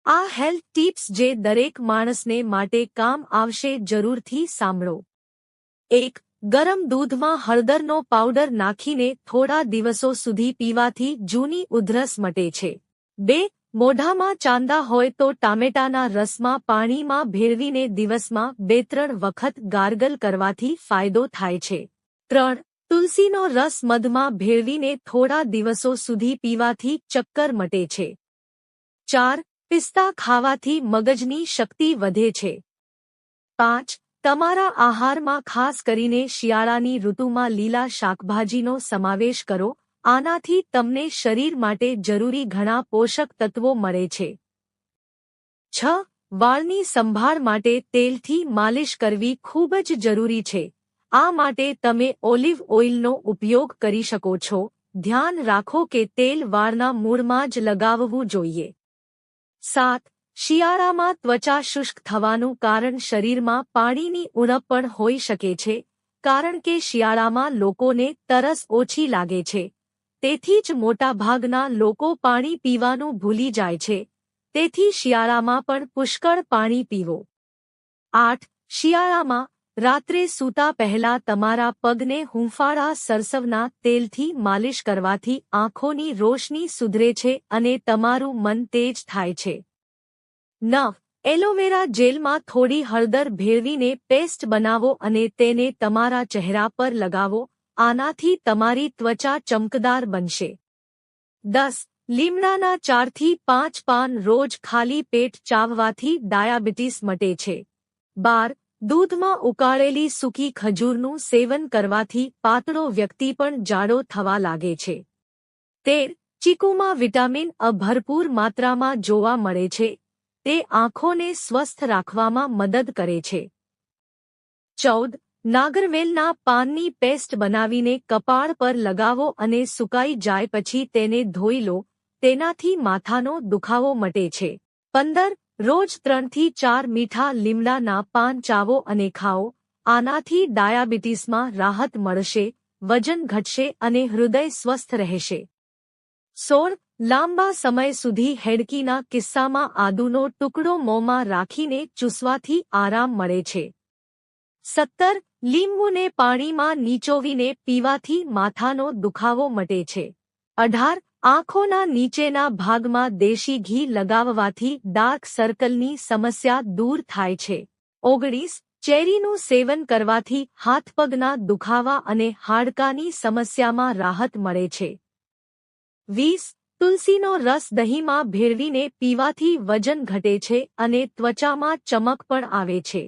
આ health tips જે દરેક માણસને માટે કામ આવશે જરૂરથી સાંભળો। 1. ગરમ દૂધમાં હળદરનો પાવડર નાખીને થોડા દિવસો સુધી પીવાથી જૂની ઉધરસ મટે છે। 2. મોઢામાં ચાંદા હોય તો ટામેટાના રસમાં પાણીમાં ભેળવીને દિવસમાં 2-3 વખત ગાર્ગલ કરવાથી ફાયદો થાય છે। 3. તુલસીનો રસ મધમાં ભેળવીને થોડા દિવસો સુધી પીવાથી ચક્કર મટે છે। 4. પિસ્તા ખાવાથી મગજની શક્તિ વધે છે। 5. તમારા આહારમાં ખાસ કરીને શિયાળાની ઋતુમાં લીલા શાકભાજીનો સમાવેશ કરો। આનાથી તમને શરીર માટે જરૂરી ઘણા પોષક તત્વો મળે છે। 6. વાળની સંભાળ માટે તેલથી માલિશ કરવી ખૂબ જ જરૂરી છે। આ માટે તમે ઓલિવ ઓઇલનો ઉપયોગ કરી શકો છો। ધ્યાન રાખો કે તેલ વાળના મૂળમાં જ લગાવવું જોઈએ। 7. શિયાળામાં ત્વચા શુષ્ક થવાનું કારણ શરીરમાં પાણીની ઉણપ પણ હોઈ શકે છે। કારણ કે શિયાળામાં લોકોને તરસ ઓછી લાગે છે, તેથી જ મોટાભાગના લોકો પાણી પીવાનું ભૂલી જાય છે। તેથી શિયાળામાં પણ પુષ્કળ પાણી પીવો। 8. શિયાળામાં રાત્રે સૂતા પહેલા તમારા પગને હૂંફાળા સરસવના તેલથી માલિશ કરવાથી આંખોની રોશની સુધરે છે અને તમારું મન તેજ થાય છે। 9. એલોવેરા જેલમાં થોડી હળદર ભેળવીને પેસ્ટ બનાવો અને તેને તમારા ચહેરા પર લગાવો। આનાથી તમારી ત્વચા ચમકદાર બનશે। 10. લીમડાના 4 થી 5 પાન રોજ ખાલી પેટ ચાવવાથી ડાયાબિટીસ મટે છે। 12. દૂધમાં ઉકાળેલી સૂકી ખજૂરનું સેવન કરવાથી પાતળો વ્યક્તિ પણ જાડો થવા લાગે છે। 13. ચીકુમાં વિટામિન અ ભરપૂર માત્રામાં જોવા મળે છે। તે આંખોને સ્વસ્થ રાખવામાં મદદ કરે છે। 14. નાગરવેલના પાનની પેસ્ટ બનાવીને કપાળ પર લગાવો અને સુકાઈ જાય પછી તેને ધોઈ લો। તેનાથી માથાનો દુખાવો મટે છે। 15. રોજ 3 થી 4 મીઠા લીમડાના પાન ચાવો અને ખાઓ। આનાથી ડાયાબિટીસમાં રાહત મળશે, વજન ઘટશે અને હૃદય સ્વસ્થ રહેશે। 16. લાંબા સમય સુધી હેડકીના કિસ્સામાં આદુનો ટુકડો મોંમાં રાખીને ચૂસવાથી આરામ મળે છે। 17. લીંબુને પાણીમાં નીચોવીને પીવાથી માથાનો દુખાવો મટે છે। 18. આંખોના નીચેના ભાગમાં દેશી ઘી લગાવવાથી ડાર્ક સર્કલની સમસ્યા દૂર થાય છે। 19. ચેરીનું સેવન કરવાથી હાથપગના દુખાવા અને હાડકાની સમસ્યામાં રાહત મળે છે। 20. તુલસીનો રસ દહીંમાં ભેળવીને પીવાથી વજન ઘટે છે અને ત્વચામાં ચમક પણ આવે છે।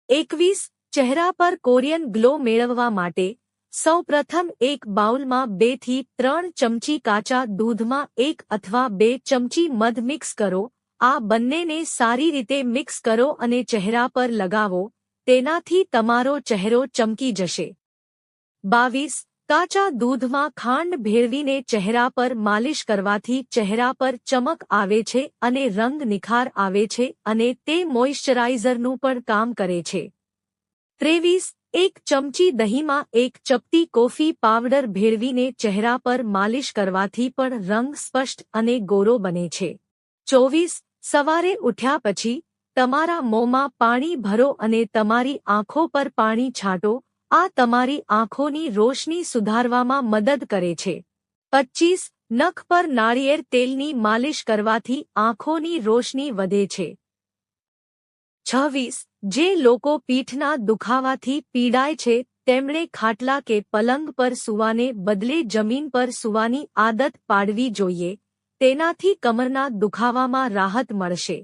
21. ચહેરા પર કોરિયન ગ્લો મેળવવા માટે સૌપ્રથમ એક બાઉલમાં 2 થી 3 ચમચી કાચા દૂધમાં 1 અથવા 2 ચમચી મધ મિક્સ કરો। આ બંનેને સારી રીતે મિક્સ કરો અને ચહેરા પર લગાવો। તેનાથી તમારો ચહેરો ચમકી જશે। 22. કાચા દૂધમાં ખાંડ ભેળવીને ચહેરા પર માલિશ કરવાથી ચહેરા પર ચમક આવે છે અને રંગ નિખાર આવે છે અને તે મોઇશ્ચરાઇઝરનું પણ કામ કરે છે। 23. 1 ચમચી દહીંમાં 1 ચપટી કોફી પાવડર ભેળવીને ચહેરા પર માલિશ કરવાથી પણ રંગ સ્પષ્ટ અને ગોરો બને છે। 24. સવારે ઉઠ્યા પછી તમારા મોંમાં પાણી ભરો અને તમારી આંખો પર પાણી છાંટો। આ તમારી આંખોની રોશની સુધારવામાં મદદ કરે છે। 25. નખ પર નાળિયેર તેલની માલિશ કરવાથી આંખોની રોશની વધે છે। 26. જે લોકો પીઠના દુખાવાથી પીડાય છે તેમણે ખાટલા કે પલંગ પર સૂવાને બદલે જમીન પર સૂવાની આદત પાડવી જોઈએ। તેનાથી કમરના દુખાવામાં રાહત મળશે।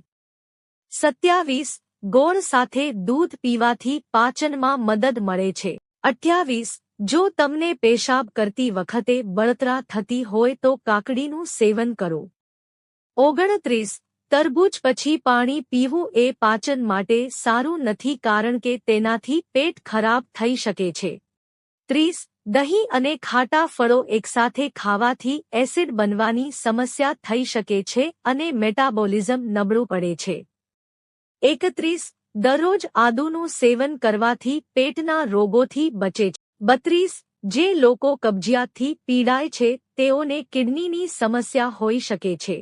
27. ગોળ સાથે દૂધ પીવાથી પાચનમાં મદદ મળે છે। 28. જો તમને પેશાબ કરતી વખતે બળતરા થતી હોય તો કાકડીનું સેવન કરો। 29. તરબૂચ પછી પાણી પીવું એ પાચન માટે સારું નથી કારણ કે તેનાથી પેટ ખરાબ થઈ શકે છે। 30. દહીં અને ખાટા ફળો એકસાથે ખાવાથી એસિડ બનવાની સમસ્યા થઈ શકે છે અને મેટાબોલિઝમ નબળું પડે છે। 31. દરરોજ આદુનું સેવન કરવાથી પેટના રોગોથી બચે છે। 32. જે લોકો કબજિયાતથી પીડાય છે તેઓને કિડનીની સમસ્યા હોઈ શકે છે।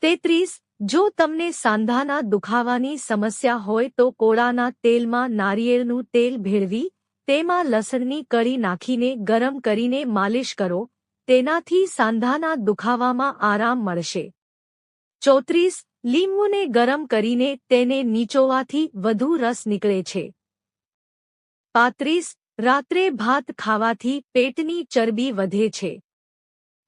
33. જો તમને સાંધાના દુખાવાની સમસ્યા હોય તો કોળાના તેલમાં નારિયેળનું તેલ ભેળવી તેમાં લસણની કળી નાખીને ગરમ કરીને માલિશ કરો, તેનાથી સાંધાના દુખાવામાં આરામ મળશે. 34. લીંબુને ગરમ કરીને તેને નીચોવાથી વધુ રસ નીકળે છે. 35. રાત્રે ભાત ખાવાથી પેટની ચરબી વધે છે.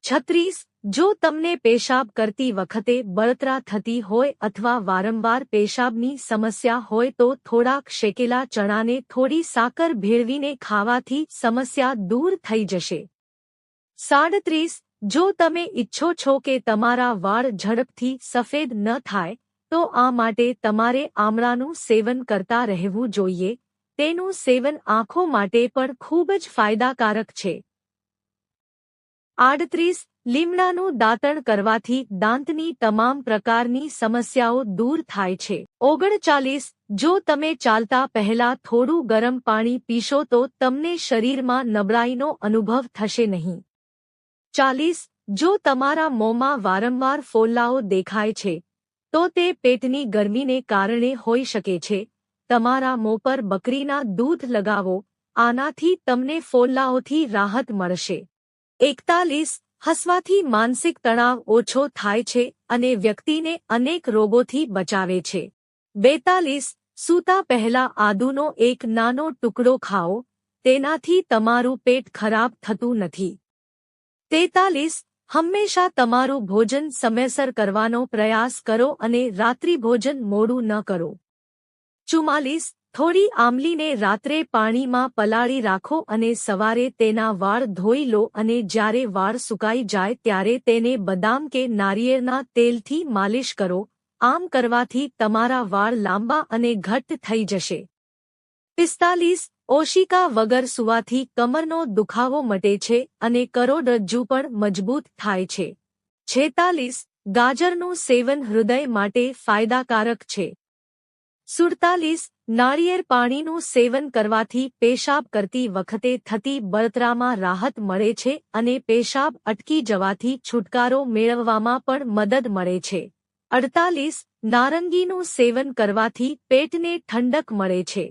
36. જો તમને પેશાબ કરતી વખતે બળતરા થતી હોય અથવા વારંવાર પેશાબની સમસ્યા હોય તો થોડાક શેકેલા ચણાને થોડી સાકર ભેળવીને ખાવાથી સમસ્યા દૂર થઈ જશે. 37. જો તમે ઈચ્છો છો કે તમારા વાળ ઝડપથી સફેદ ન થાય તો આ માટે તમારે આમળાનું સેવન કરતા રહેવું જોઈએ. તેનું સેવન આંખો માટે પણ ખૂબ જ ફાયદાકારક છે. 38. લીમડાનું દાંતણ કરવાથી દાંતની તમામ પ્રકારની સમસ્યાઓ દૂર થાય છે. 39. જો તમે ચાલતા પહેલા થોડું ગરમ પાણી પીશો તો તમને શરીરમાં નબળાઈનો અનુભવ થશે નહીં. 40. જો તમારા મોંમાં વારંવાર ફોલ્લાઓ દેખાય છે તો તે પેટની ગરમીને કારણે હોઈ શકે છે. તમારા મોં પર બકરીના દૂધ લગાવો, આનાથી તમને ફોલ્લાઓથી રાહત મળશે. 41. હસવાથી માનસિક તણાવ ઓછો થાય છે અને વ્યક્તિને અનેક રોગોથી બચાવે છે. 42. સૂતા પહેલા આદુનો એક નાનો ટુકડો ખાઓ, તેનાથી તમારું પેટ ખરાબ થતું નથી. 43. હંમેશા તમારું ભોજન સમયસર કરવાનો પ્રયાસ કરો અને રાત્રિભોજન મોડું ન કરો. 44. થોડી આમલીને રાત્રે પાણીમાં પલાળી રાખો અને સવારે તેના વાળ ધોઈ લો અને જ્યારે વાળ સુકાઈ જાય ત્યારે તેને બદામ કે નારિયેળના તેલથી માલિશ કરો. આમ કરવાથી તમારા વાળ લાંબા અને ઘટ્ટ થઈ જશે. 45. ઓશિકા વગર સૂવાથી કમરનો દુખાવો મટે છે અને કરોડરજ્જુ પણ મજબૂત થાય છે. 46. ગાજરનું સેવન હૃદય માટે ફાયદાકારક છે. 47. નાળિયેર પાણીનું સેવન કરવાથી પેશાબ કરતી વખતે થતી બળતરામાં રાહત મળે છે અને પેશાબ અટકી જવાથી છુટકારો મેળવવામાં પણ મદદ મળે છે. 48. નારંગીનું સેવન કરવાથી પેટને ઠંડક મળે છે.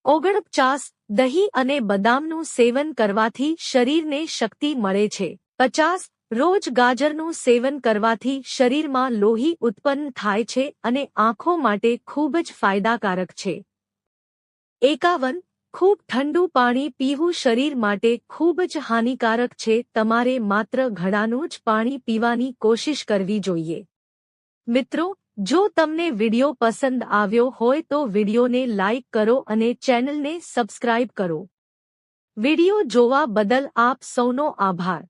49. દહીં અને બદામનું સેવન કરવાથી શરીરને શક્તિ મળે છે. 50. રોજ ગાજરનું સેવન કરવાથી શરીરમાં લોહી ઉત્પન્ન થાય છે અને આંખો માટે ખૂબ જ ફાયદાકારક છે. 51. ખૂબ ઠંડુ પાણી પીવું શરીર માટે ખૂબ જ હાનિકારક છે. તમારે માત્ર ઘડાનું જ પાણી પીવાની કોશિશ કરવી જોઈએ. મિત્રો, જો તમને વિડિયો પસંદ આવ્યો હોય તો વિડિયોને લાઇક કરો અને ચેનલને સબસ્ક્રાઇબ કરો. વિડિયો જોવા બદલ આપ સૌનો આભાર.